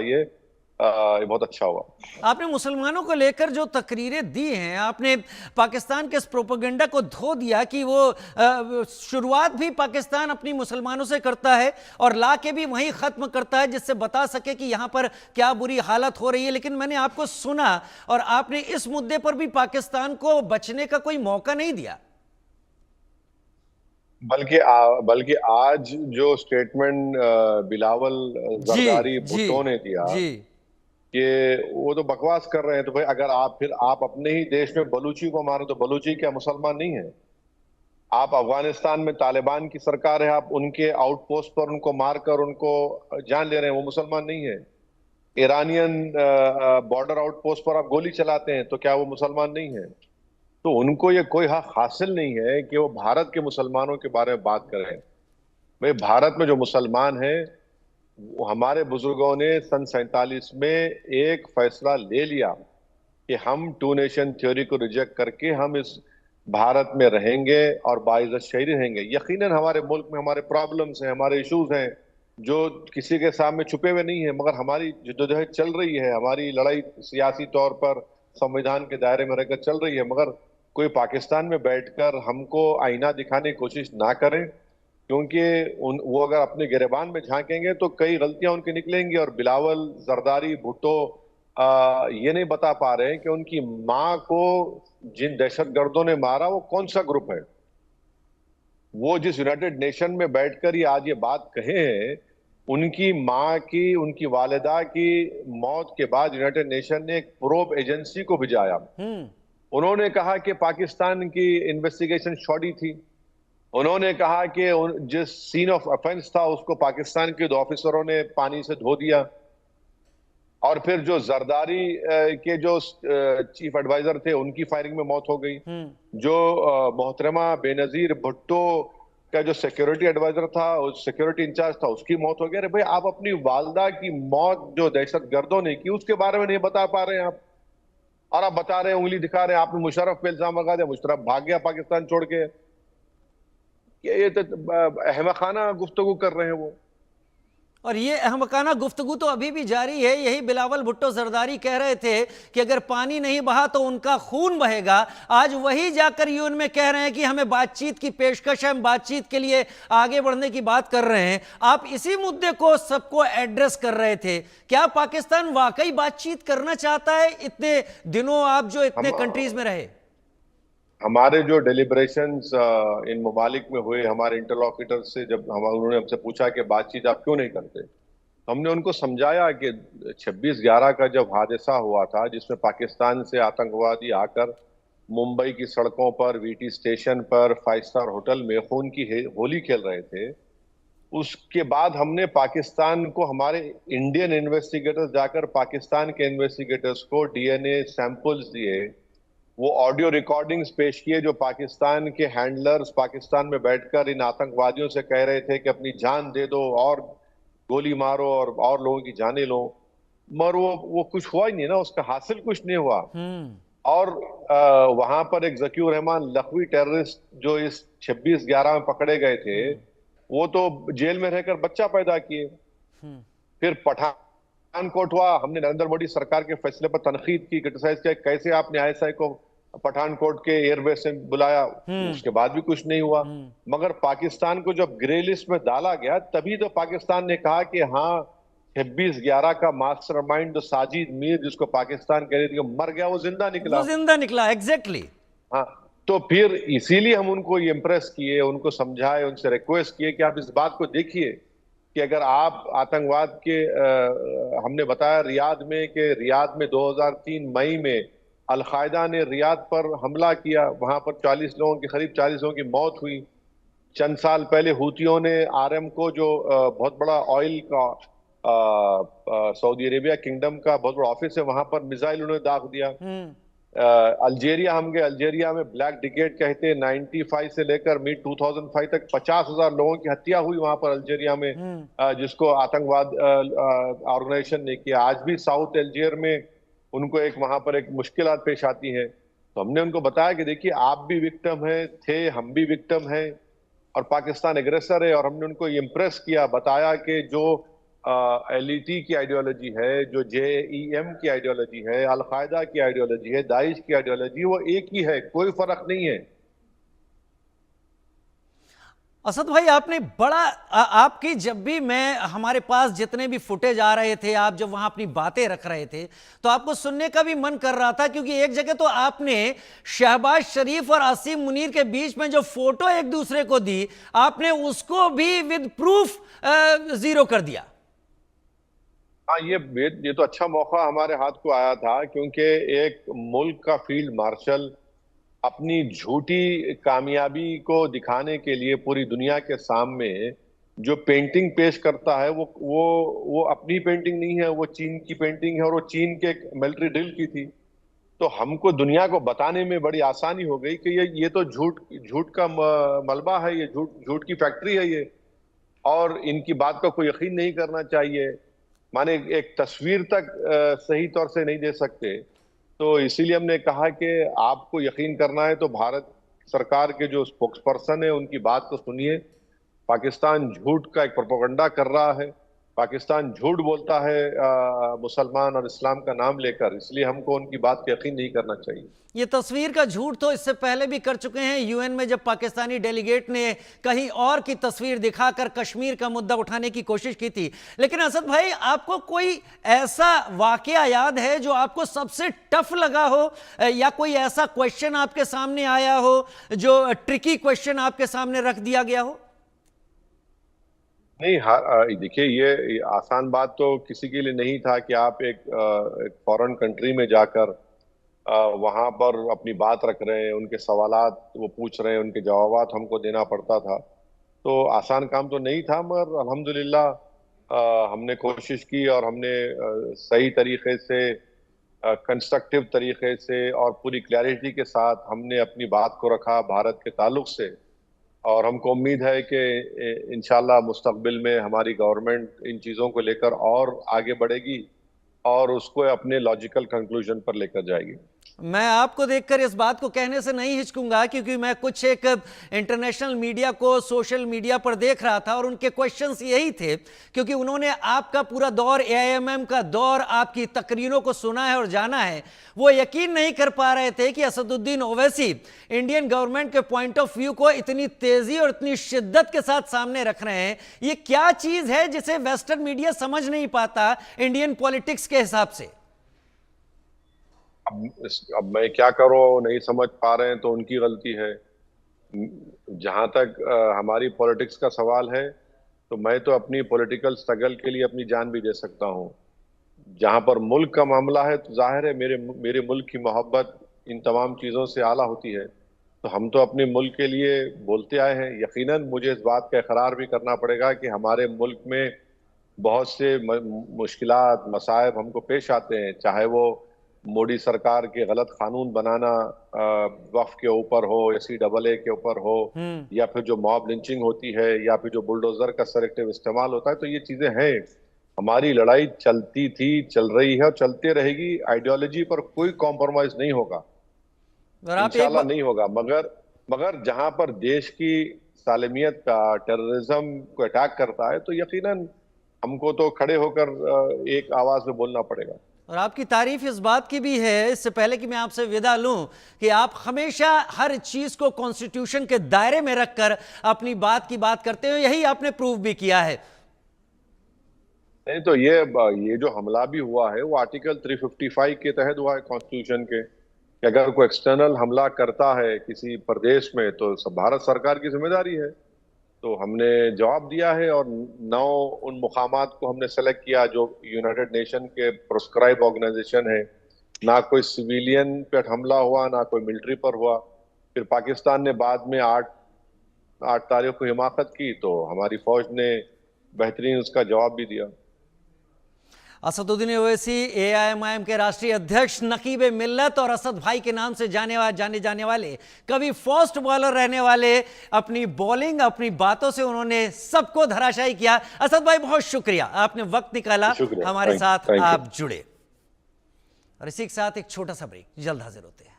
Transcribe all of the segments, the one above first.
ये बहुत अच्छा हुआ। आपने मुसलमानों को लेकर जो तकरीरें दी हैं, आपने पाकिस्तान के इस प्रोपेगेंडा को धो दिया कि वो शुरुआत भी पाकिस्तान अपनी मुसलमानों से करता है और ला के भी वहीं ख़त्म करता है, जिससे बता सके कि यहाँ पर क्या बुरी हालत हो रही है। लेकिन मैंने आपको सुना और आपने इस मुद्दे पर भी पाकिस्तान को बचने का कोई मौका नहीं दिया। बल्कि आज जो स्टेटमेंट बिलावल जी जरदारी जी भुट्टो ने दिया जी। कि वो तो बकवास कर रहे हैं, तो भाई अगर आप अपने ही देश में बलूची को मारो तो बलूची क्या मुसलमान नहीं है? आप अफगानिस्तान में तालिबान की सरकार है, आप उनके आउटपोस्ट पर उनको मारकर उनको जान ले रहे हैं, वो मुसलमान नहीं है? ईरानियन बॉर्डर आउटपोस्ट पर आप गोली चलाते हैं, तो क्या वो मुसलमान नहीं है? तो उनको ये कोई हक हासिल नहीं है कि वो भारत के मुसलमानों के बारे में बात करें। भाई भारत में जो मुसलमान है, वो हमारे बुजुर्गों ने सन 47 में एक फैसला ले लिया कि हम टू नेशन थ्योरी को रिजेक्ट करके हम इस भारत में रहेंगे और बाइज्जत शहरी रहेंगे। यकीनन हमारे मुल्क में हमारे प्रॉब्लम्स हैं, हमारे इश्यूज हैं जो किसी के सामने छुपे हुए नहीं है, मगर हमारी जद्दोजहद चल रही है, हमारी लड़ाई सियासी तौर पर संविधान के दायरे में रहकर चल रही है। मगर कोई पाकिस्तान में बैठकर हमको आईना दिखाने की कोशिश ना करे, क्योंकि वो अगर अपने गिरेबान में झांकेंगे तो कई गलतियां उनकी निकलेंगी। और बिलावल जरदारी भुट्टो ये नहीं बता पा रहे हैं कि उनकी मां को जिन दहशतगर्दों ने मारा वो कौन सा ग्रुप है। वो जिस यूनाइटेड नेशन में बैठकर ये आज ये बात कहे हैं, उनकी मां की, उनकी वालिदा की मौत के बाद यूनाइटेड नेशन ने एक प्रोब एजेंसी को भिजाया। हम्म। उन्होंने कहा कि पाकिस्तान की इन्वेस्टिगेशन शॉडी थी। उन्होंने कहा कि जिस सीन ऑफ ऑफेंस था उसको पाकिस्तान के 2 ऑफिसरों ने पानी से धो दिया। और फिर जो जरदारी के जो चीफ एडवाइजर थे उनकी फायरिंग में मौत हो गई। जो मोहतरमा बेनजीर भुट्टो का जो सिक्योरिटी एडवाइजर था, उस सिक्योरिटी इंचार्ज था, उसकी मौत हो गई। अरे भाई, आप अपनी वालदा की मौत जो दहशत गर्दों ने की उसके बारे में नहीं बता पा रहे हैं आप, और आप बता रहे हैं, उंगली दिखा रहे हैं। आपने मुशर्रफ पे इल्जाम लगा दिया, मुशर्रफ भाग गया पाकिस्तान छोड़ के। ये तो अहमकाना गुफ्तगू कर रहे हैं वो। और ये अहमकाना गुफ्तगू तो अभी भी जारी है। यही बिलावल भुट्टो जरदारी कह रहे थे कि अगर पानी नहीं बहा तो उनका खून बहेगा। आज वही जाकर यूएन में कह रहे हैं कि हमें बातचीत की पेशकश है, हम बातचीत के लिए आगे बढ़ने की बात कर रहे हैं। आप इसी मुद्दे को सबको एड्रेस कर रहे थे। क्या पाकिस्तान वाकई बातचीत करना चाहता है? इतने दिनों आप जो इतने कंट्रीज में रहे, हमारे जो डेलिब्रेशंस इन ममालिक में हुए, हमारे इंटरलॉक्यूटर से जब उन्होंने हमसे पूछा कि बातचीत आप क्यों नहीं करते, हमने उनको समझाया कि 26/11 का जब हादसा हुआ था, जिसमें पाकिस्तान से आतंकवादी आकर मुंबई की सड़कों पर, वीटी स्टेशन पर, 5 स्टार होटल में खून की होली खेल रहे थे, उसके बाद हमने पाकिस्तान को, हमारे इंडियन इन्वेस्टिगेटर्स जाकर पाकिस्तान के इन्वेस्टिगेटर्स को डीएनए सैंपल्स दिए, वो ऑडियो रिकॉर्डिंग्स पेश किए जो पाकिस्तान के हैंडलर्स पाकिस्तान में बैठकर इन आतंकवादियों से कह रहे थे कि अपनी जान दे दो और गोली मारो और लोगों की जानें लो। मगर वो कुछ हुआ ही नहीं ना, उसका हासिल कुछ नहीं हुआ। और वहां पर एक जकीउर रहमान लखवी टेररिस्ट जो इस 26/11 में पकड़े गए थे, वो तो जेल में रहकर बच्चा पैदा किए। फिर पठानकोट हुआ, हमने नरेंद्र मोदी सरकार के फैसले पर तनकीद की, क्रिटिसाइज किया, कैसे आपने आईएसआई को पठानकोट के एयरबेस से बुलाया। उसके बाद भी कुछ नहीं हुआ। मगर पाकिस्तान को जब ग्रे लिस्ट में डाला गया, तभी तो पाकिस्तान ने कहा कि हाँ, 26/11 का मास्टरमाइंड जो साजिद मीर, जिसको पाकिस्तान कह रही थी मर गया, वो जिंदा निकला। वो जिंदा निकला। एग्जैक्टली। हाँ, तो फिर इसीलिए हम उनको इम्प्रेस किए, उनको समझाए, उनसे रिक्वेस्ट किए कि आप इस बात को देखिए कि अगर आप आतंकवाद के हमने बताया रियाद में कि रियाद में 2003 मई में अलकायदा ने रियाद पर हमला किया, वहां पर 40 लोगों की, करीब 40 लोगों की मौत हुई। चंद साल पहले हूतियों ने आरएमको, जो बहुत बड़ा ऑयल का सऊदी अरेबिया किंगडम का बहुत बड़ा ऑफिस है, वहां पर मिसाइल उन्होंने दाग दिया। अल्जेरिया हम गए, अल्जेरिया में ब्लैक डिकेट कहते हैं, 95 से लेकर मिड 2005 तक 50,000 लोगों की हत्या हुई वहां पर अल्जेरिया में, जिसको आतंकवाद ऑर्गेनाइजेशन ने किया। आज भी साउथ अल्जेर में उनको एक वहां पर एक मुश्किल पेश आती है। तो हमने उनको बताया कि देखिए, आप भी विक्टिम है थे, हम भी विक्टिम हैं, और पाकिस्तान एग्रेसर है। और हमने उनको इम्प्रेस किया, बताया कि जो एलईटी की आइडियोलॉजी है, जो जेईएम की आइडियोलॉजी है, अल-कायदा की आइडियोलॉजी है, दाइश की आइडियोलॉजी, वो एक ही है, कोई फर्क नहीं है। असद भाई, आपने बड़ा आपकी जब भी मैं हमारे पास जितने भी फुटेज आ रहे थे, आप जब वहां अपनी बातें रख रहे थे तो आपको सुनने का भी मन कर रहा था, क्योंकि एक जगह तो आपने शहबाज शरीफ और आसिम मुनीर के बीच में जो फोटो एक दूसरे को दी, आपने उसको भी विद प्रूफ जीरो कर दिया। हाँ, ये तो अच्छा मौका हमारे हाथ को आया था, क्योंकि एक मुल्क का फील्ड मार्शल अपनी झूठी कामयाबी को दिखाने के लिए पूरी दुनिया के सामने जो पेंटिंग पेश करता है, वो अपनी पेंटिंग नहीं है, वो चीन की पेंटिंग है, और वो चीन के मिलिट्री ड्रिल की थी। तो हमको दुनिया को बताने में बड़ी आसानी हो गई कि ये तो झूठ का मलबा है, ये झूठ की फैक्ट्री है ये, और इनकी बात का कोई यकीन नहीं करना चाहिए। माने एक तस्वीर तक सही तौर से नहीं दे सकते। तो इसीलिए हमने कहा कि आपको यकीन करना है तो भारत सरकार के जो स्पोक्स पर्सन है उनकी बात को सुनिए। पाकिस्तान झूठ का एक प्रोपेगेंडा कर रहा है, पाकिस्तान झूठ बोलता है मुसलमान और इस्लाम का नाम लेकर, इसलिए हमको उनकी बात पे यकीन नहीं करना चाहिए। ये तस्वीर का झूठ तो इससे पहले भी कर चुके हैं यूएन में, जब पाकिस्तानी डेलीगेट ने कहीं और की तस्वीर दिखाकर कश्मीर का मुद्दा उठाने की कोशिश की थी। लेकिन असद भाई, आपको कोई ऐसा वाकया याद है जो आपको सबसे टफ लगा हो, या कोई ऐसा क्वेश्चन आपके सामने आया हो जो ट्रिकी क्वेश्चन आपके सामने रख दिया गया हो? नहीं, देखिए, ये आसान बात तो किसी के लिए नहीं था कि आप एक फॉरेन कंट्री में जाकर वहां पर अपनी बात रख रहे हैं, उनके सवालात वो पूछ रहे हैं, उनके जवाबात हमको देना पड़ता था। तो आसान काम तो नहीं था, मगर अल्हम्दुलिल्लाह हमने कोशिश की और हमने सही तरीके से, कंस्ट्रक्टिव तरीके से और पूरी क्लैरिटी के साथ हमने अपनी बात को रखा भारत के ताल्लुक से। और हमको उम्मीद है कि इंशाल्लाह मुस्तकबिल में हमारी गवर्नमेंट इन चीज़ों को लेकर और आगे बढ़ेगी और उसको अपने लॉजिकल कंक्लूजन पर लेकर जाएगी। मैं आपको देखकर इस बात को कहने से नहीं हिचकूंगा, क्योंकि मैं कुछ एक इंटरनेशनल मीडिया को सोशल मीडिया पर देख रहा था और उनके क्वेश्चंस यही थे, क्योंकि उन्होंने आपका पूरा दौर, एआईएमएम का दौर, आपकी तकरीरों को सुना है और जाना है। वो यकीन नहीं कर पा रहे थे कि असदुद्दीन ओवैसी इंडियन गवर्नमेंट के पॉइंट ऑफ व्यू को इतनी तेजी और इतनी शिद्दत के साथ सामने रख रहे हैं। ये क्या चीज है जिसे वेस्टर्न मीडिया समझ नहीं पाता इंडियन पॉलिटिक्स के हिसाब से? अब मैं क्या करूं, नहीं समझ पा रहे हैं तो उनकी गलती है। जहां तक हमारी पॉलिटिक्स का सवाल है, तो मैं तो अपनी पॉलिटिकल स्ट्रगल के लिए अपनी जान भी दे सकता हूं। जहां पर मुल्क का मामला है तो जाहिर है मेरे मुल्क की मोहब्बत इन तमाम चीज़ों से आला होती है। तो हम तो अपने मुल्क के लिए बोलते आए हैं। यकीनन मुझे इस बात का इकरार भी करना पड़ेगा कि हमारे मुल्क में बहुत से मुश्किलात, मसाइब हमको पेश आते हैं, चाहे वो मोदी सरकार के गलत कानून बनाना वक्फ के ऊपर हो, SCAA के ऊपर हो, या फिर जो मॉब लिंचिंग होती है, या फिर जो बुलडोजर का सेलेक्टिव इस्तेमाल होता है। तो ये चीजें हैं। हमारी लड़ाई चलती थी, चल रही है और चलते रहेगी। आइडियोलॉजी पर कोई कॉम्प्रोमाइज नहीं होगा, इंशाल्लाह नहीं होगा। मगर जहां पर देश की सालमियत का टेररिज्म को अटैक करता है, तो यकीनन हमको तो खड़े होकर एक आवाज में बोलना पड़ेगा। और आपकी तारीफ इस बात की भी है, इससे पहले कि मैं आपसे विदा लूं, कि आप हमेशा हर चीज को कॉन्स्टिट्यूशन के दायरे में रखकर अपनी बात की बात करते हो। यही आपने प्रूव भी किया है। नहीं तो ये जो हमला भी हुआ है वो आर्टिकल 355 के तहत हुआ है कॉन्स्टिट्यूशन के, कि अगर कोई एक्सटर्नल हमला करता है किसी प्रदेश में तो सब भारत सरकार की जिम्मेदारी है। तो हमने जवाब दिया है और 9 उन मुकामात को हमने सेलेक्ट किया जो यूनाइटेड नेशन के प्रोस्क्राइब ऑर्गेनाइजेशन है। ना कोई सिविलियन पे हमला हुआ, ना कोई मिलिट्री पर हुआ। फिर पाकिस्तान ने बाद में 8 तारीख को हिमाकत की, तो हमारी फौज ने बेहतरीन उसका जवाब भी दिया। असदुद्दीन ओवैसी एआईएमआईएम के राष्ट्रीय अध्यक्ष, नकीब मिल्लत और असद भाई के नाम से जाने जाने वाले, कभी फास्ट बॉलर रहने वाले, अपनी बॉलिंग, अपनी बातों से उन्होंने सबको धराशायी किया। असद भाई, बहुत शुक्रिया, आपने वक्त निकाला, हमारे साथ आप जुड़े। और इसी के साथ एक छोटा सा ब्रेक, जल्द हाजिर होते हैं।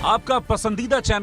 आपका पसंदीदा चैनल